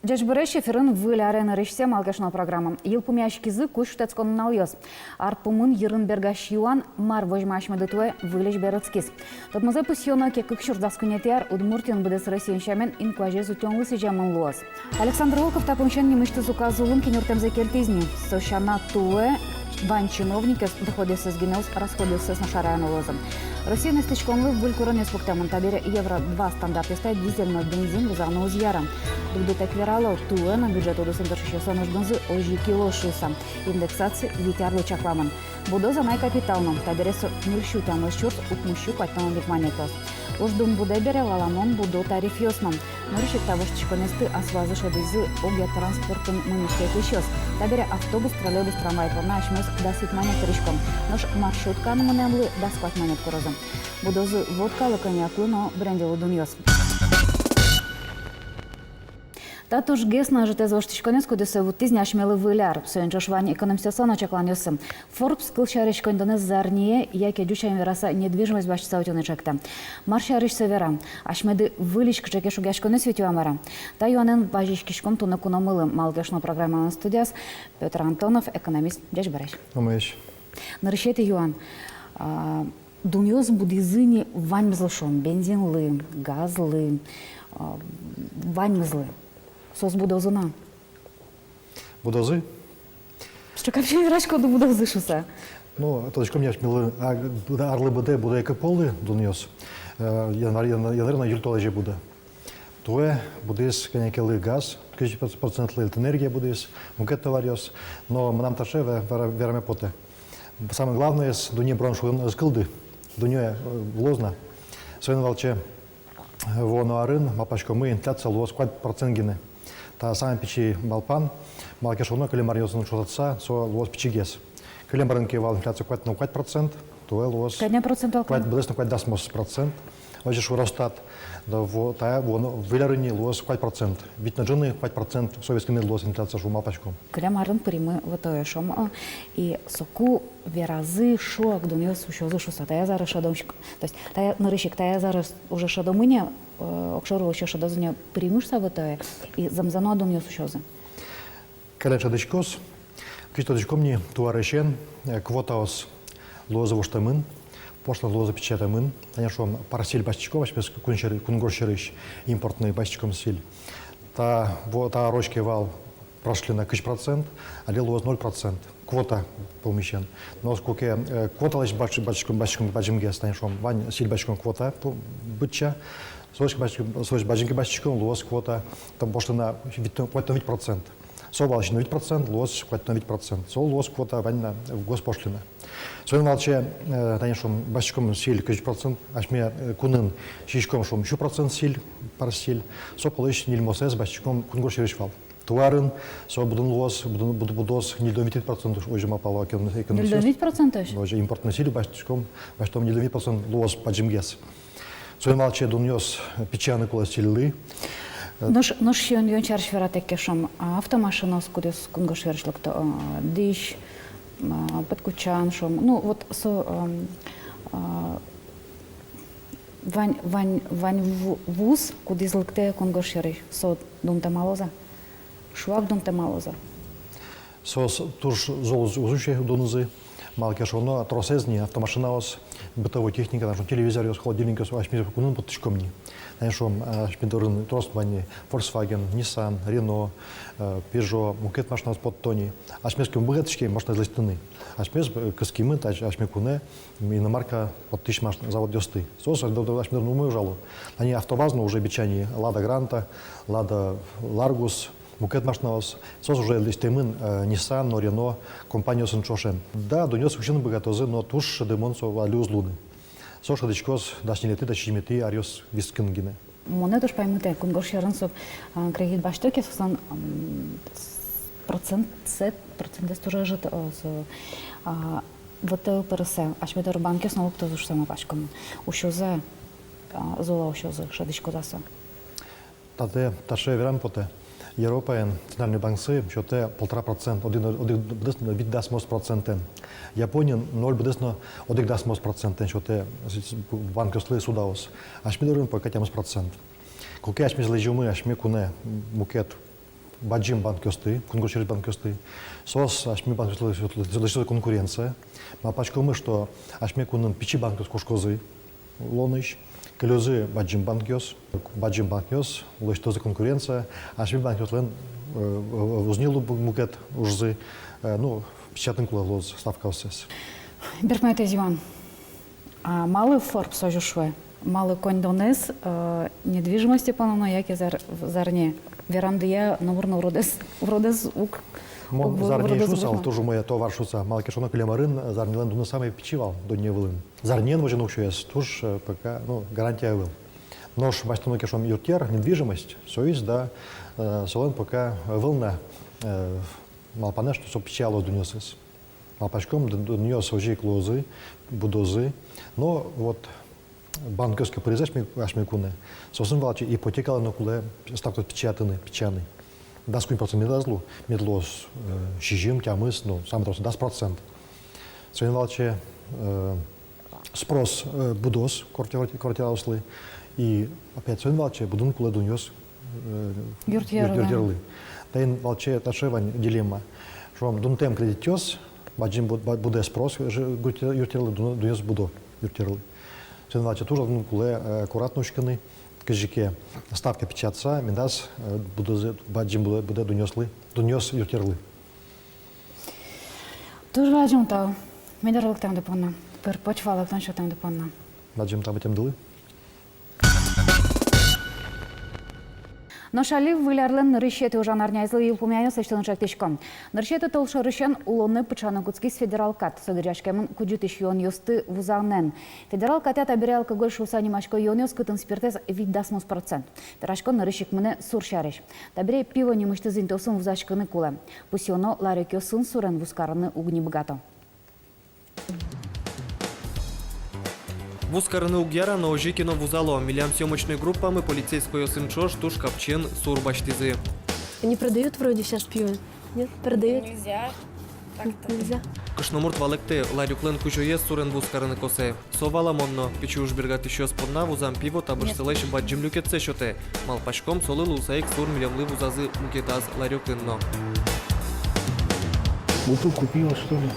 Жажбырыш эфирын вылярен рышсе малгашна программа. Ел пумяшкизы куш тецкон налйос. Арпумын ерын бергаш юан мар вожмашмы дытуэ вылеш берецкис. Тотмазы пусьона ке кыкшур заскунетяр удмуртин бдес Россиян шамен инкваже зутёнлы сижамын луос. Александр Волков тапуншен немышты зуказулым кенюртем закертизни. Сошана туэ ван чиновники доходится с генеус расходился с нашараем лозом. Россия на стычконлы в вылькуроне спуктамон табере евро 2 стандарты стоит дизельный бензин вызовно узьяра. Дугду так верало туэ на бюджет удусын торшищеса нуждынзы ожи кило шуса. Индексации витярлы чакламан. Будо за капиталном табере со нырщу там ищут укмущу патон дикманетос. Ождун буде бере валамон будо тариф ёсном. Нырщик того штичконесты асвазы шодызы оге транспортын мынышке кещёс. Табере автобус, троллейбус, трамвай порна ашмёс дасыт манет рышком. Нож маршруткан мынемлы даскват манет корозом. Будозы водкалы коньяклы, но бренделы дуньёс. Татуш гесна жете звоштичконес кудесе вутизни ашмелы выляр. Сойнчошвани экономистесона чакланёсы. Forbes кылшарышкон донес зарние, яке дючаем вераса недвижимость башчыса утёнычакта. Маршарыш севера. Ашмеды вылишк жеке шугашконес ветюамара. Та юанен бажишкишком туна куномылы. Малгашна программа на студияс. Петр Антонов, экономист. Дяжбареш. Умеешь. Нарышети юан. Дуньёс будизыни ваньмзлышом. Бензинлы, газлы, ваньмзлы. Сос будозына. Будозы? Что как вообще врачка до будозы шуса? Ну, это точно мне шмелы, арлы буде эко полы дуньёс. Я наверное юртолажи буде. Туэ будес коньякелы газ, 30% энергия будес, мукет товарёс. Но нам таше вераме поте. Самое главное с дуне броншу скылды, дуне лозна. Свен волче воно арын, мапашко мы инфляция лоз 4%. Та сам печи балпан, малкешоно калимарьозын шотатса, со лоз печигес. Калимарынки вал инфляция 4%, то лоз. Кадня процент алкан. 4,8%. Ожи шуростат, да вот та вон вылярыни лоз 4%. Ведь на джуны 4% советский мир лоз инфляция шу мапашко. Калимарын примы вот то шом и соку веразы шок дуньёс ушозы шуса. Та я зараз шадомщик. То есть та я нарышик, та я зараз уже шадомыня. Окшору ще шадозня примушся в те і замзано до нього сучози. Калеча дичкос, кісто дичкомні туарешен, квотаос лозово штамин, пошла лоза печатамин, конечно, парасиль бачкова, спец кунгоршерыш, импортный бачком силь. Та рочки вал прошли на 1%, а лоз 0%. Квота помещен. Но сколько квота лишь бачком гес, конечно, вань силь бачком квота быча. Соч бачинки бачком лоз квота там пошли на 8%. Со валч на 8%, лоз на 8%. Со лоз квота вань в госпошлина. Соен валче, конечно, бачком силь 1%, ашме кунын шишком шум 1% силь парсиль. Со полыш нильмосес бачком кунгоршерыш вал. Туарын, со будун лоз, будос не до 20% уже мапало экономист. Не до 20%? Уже импортный силь бачком не до 20% лоз паджимгес. Соен валче дуньёс печаны кола силы. Нож шион юнчарш вератеке шом автомашина скудес кунгошвершлыкто диш подкучан шом. Ну вот со вань вуз кудизлыкте кунгошвери со думте малоза. Шуак думте малоза. Со туж золоз узуще дунузы. Малкешоно тросезни автомашинаос бытовой техника, нашо телевизор, холодильник, ашмир кунун подтышкомни. Нашо ашмидорын тросмани Volkswagen, Nissan, Renault, Peugeot, мукет машинаос подтони. Ашмирским богатышке машина зластыны. Ашмир каскимы, ашмикуне, иномарка подтыш машин завод дёсты. Сос ашмир нумы жалу. Они автовазно уже бичани Лада Гранта, Лада Ларгус. Мукет машинаос, сос уже листемын Nissan, Renault, компания Сенчошен. Да, донес ученый богатозы, но туш демонсо алюз луны. Соша дичкос дашнилеты дашимети ариос вискингине. Монетуш поймите, кунгоршерынсов кредит баштоки сосан процент тоже жит вот это пересе. Ашмедор банки снова кто уж сама пачком. Ушозе зола ушозе шадичко даса. Таде таше верам поте. Європаєн центральний банкси, що те 1,5%, один будесно від 10%. Японія 0 будесно один 10%, що те банки сли судаос. Аж ми дорим по 50%. Коли аж ми злежимо, аж ми куне мукет баджим банк ёсты, кунгурчерит банк ёсты. Сос ашми банк ёсты конкуренция. Малпачкомы, что ашми кунын пичи банк ёс кошкозы лоныш. Клюзы баджим банк ёс, лоштозы конкуренция. Ашми банк ёслен узнилу мукет ужзы, ну, печатный кула лоз ставка осес. Беркмет Иван, малы форб сожушве, малы кондонес, недвижимости пановно, яки зарне. Верандия, наверное, уродес ук. Зарне шусал, тоже моя товар шуса. Мал кишонок лемарын, зарнелен дуна самый печивал, до не вылым. Зарнен можно учуясь, туж пока, ну, гарантия был. Нож бастуну кишом юртер, недвижимость, все есть, да, солен пока волна, мал пане, что все печало дунесес. Мал пачком дунес ожи клозы, будозы, но вот банковский порезач ашмикуне, сосын валчи ипотека на куле ставка печатный. Даст кунь процент медазлу, медлос шижим, тямыс, ну, сам просто даст процент. Сосын валчи спрос будос, квартира услы, и опять сосын валчи будун куле дунес юртерлы. Тайн валчи ташевань дилемма, что дун тем кредитёс, баджим буде спрос, юртерлы дунес будо юртерлы. Сосын валчи тоже дун куле аккуратнушканы, кажике ставка печатца, медас баджим буде дунес юртерлы. Тоже важно то, медарлык там допонна, почвалык там что там допонна. Баджим там этим дылы. Но шали вылярлен рышеты уже нарнязлы и упомянул сочтен шактичком. Наршеты толша рышен улонны пычанагутский федерал кат, содержащий куджутыш юан юсты вузанен. Федерал катят оберял алкоголь шусани мачко юниос кытын спиртез вид дасмус процент. Пирашкон нарышик мне суршариш. Табере пиво не мышты зинтосын вузачканы куле. Пусионо ларекё сын сурен вускарны угни богато. Вускарны угяра на ожикино вузало. Милям съемочной группами полицейского сынчо штуш капчен сурбаштизы. Они продают вроде сейчас пиво? Нет, продают? Нельзя. Так-то. Нельзя. Кышномурт валекте ларюклен кучуе сурен вускарны косе. Совала монно. Пичу уж бергат еще сподна вузам пиво табыш селеш баджим люкетсе шоте. Мал пачком солы лусаик сур милямлы вузазы мукетаз ларюкленно. Бутылку пива, что ли?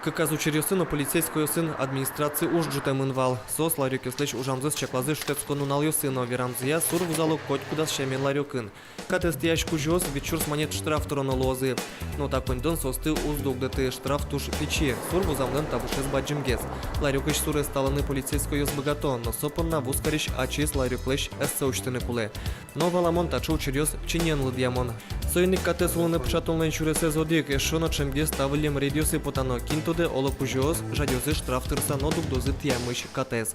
Как азучерё сына полицейского сын администрации уж джутемынвал. Сос ларюк слэч ужамзы с чаклазы штецкону налью сына верамзия сур вузалу коть куда с щемен ларюкын. Катестияшку жёс вечур с монет штраф тороно лозы. Но так дон состы уздук даты штраф туш печи. Сур вузамлен табушес баджимгез. Ларюкыш суры сталаны полицейского с богато, но сопон на вускариш ачис ларюклэш эссеучтыны куле. Но валамон тачу черёс чинен лыдьямон. Сойник катес луны пшатулнен чуресе зодик, эшоно чемге ставылем радиосы потано кинтуде олокужиос, жадёзы штраф тырса нодук дозы тиямыш катес.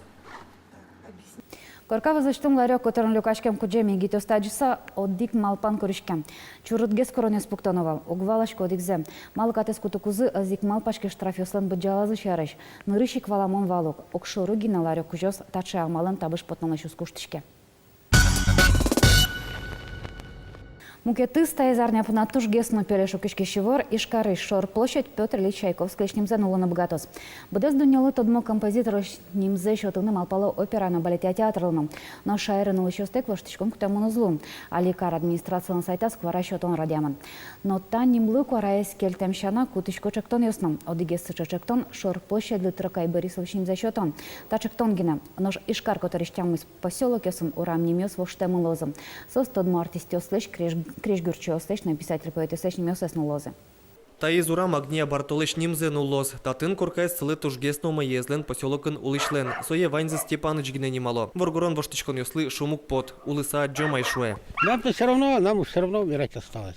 Коркава заштым ларек, которым люкачкем куджеми гитостаджиса отдик малпан коришкем. Чурутгес коронес пуктановал, угвалашко одикзе. Мал катес кутукузы азик малпашке штрафёслен баджалазы шареш. Нырышик валамон валок, окшору гина ларек кужос таче амален табыш потналашус куштышке. Мукеты стаязарня пунатуш гесно пелешу кишкищевор и шкары шор площадь Петр Ильич Чайковский шнимзе нула на богатос. Будес дунялы тодмо композитор шнимзе шотыным алпало опера на балете театралным. Но шайры нулы шостек воштичком кутамуну злу. Аликар администрациян сайта сквара шотон радиаман. Но та нимлы куараяс кельтемщана кутышко чектон ясном. Одигес чектон шор площадь Литракай Борисов шнимзе шотон. Та чектон гина. Нож ишкар которыштям из поселок ясом урам немес воштему лозом. Сос тодмо артистио слышь Криш Гурчо, слышно, писатель поэт, слышно, мёсес нулозы. Таизура магния Бартолыш нимзе нулоз. Татын куркайс целы туш гесно езлен поселокын улышлен. Сое Ваньзе Степаныч гине немало. Воргорон воштичкон ёслы шумук пот. Улыса Джомай шуэ. Нам все равно умирать осталось.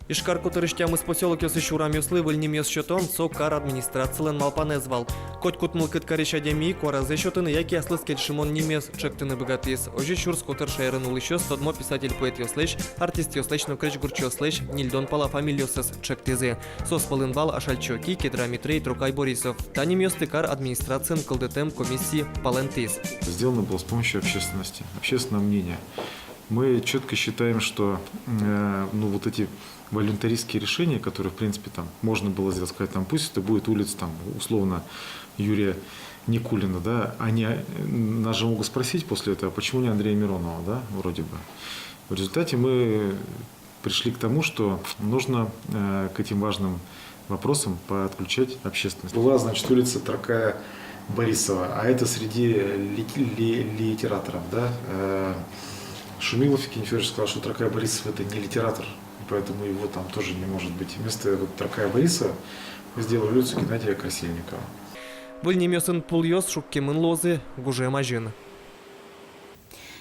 Ишкар кутырыштям из поселок ёсы шурам ёслы выльним ёс счетон, со кар администрациялен малпанезвал. Коть кутмыл кыткариш адеми, куаразе счетыны, яки аслыскет шимон немес чектыны богатыс. Ожи чур скотер шайрын улыщёс, тодмо писатель поэт ёслэш, артист ёслэш, но крыч гурч ёслэш, нильдон пала фамилиосес чектызе. Сос палынвал ашальчоки, кедрамитрей, Трукай Борисов. Таним ёсты кар администрациям кылдетем комиссии палентис. Сделано было с помощью общественности, общественного мнения. Мы четко считаем, что вот эти волюнтаристские решения, которые, в принципе, там можно было сделать, сказать, там, пусть это будет улица, там, условно, Юрия Никулина, да, они нас же могут спросить после этого, почему не Андрея Миронова, да, вроде бы. В результате мы пришли к тому, что нужно к этим важным вопросам подключать общественность. Была, значит, улица Таркая Борисова, а это среди литераторов, да. Шумилов Евгений Федорович сказал, что Таркая Борисов это не литератор, поэтому его там тоже не может быть. Вместо вот Таркая Борисова мы сделали улицу Геннадия Красильникова. Выльнемёсын пульёс шуккемын лозы гуже мажин.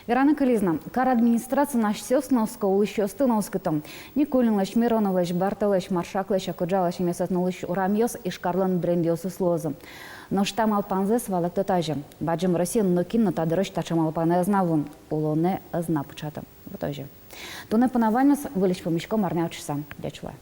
Верана Кализна, кар администрация наш сёсновска улыщу стыновскотом. Никулинлыш, Мироновлыш, Бартылыш, Маршаклыш, Акуджалыш, Месотнулыш, Урамьёс и Шкарлан брендиосы слозы. Но штам алпанзе свалок тотажи. Баджим Россин, но кино тадырыш тачам алпане знавун. Улоне знапучата. Вот тоже. Туне панаванец вылечь помещком арнявчиса. Дячва.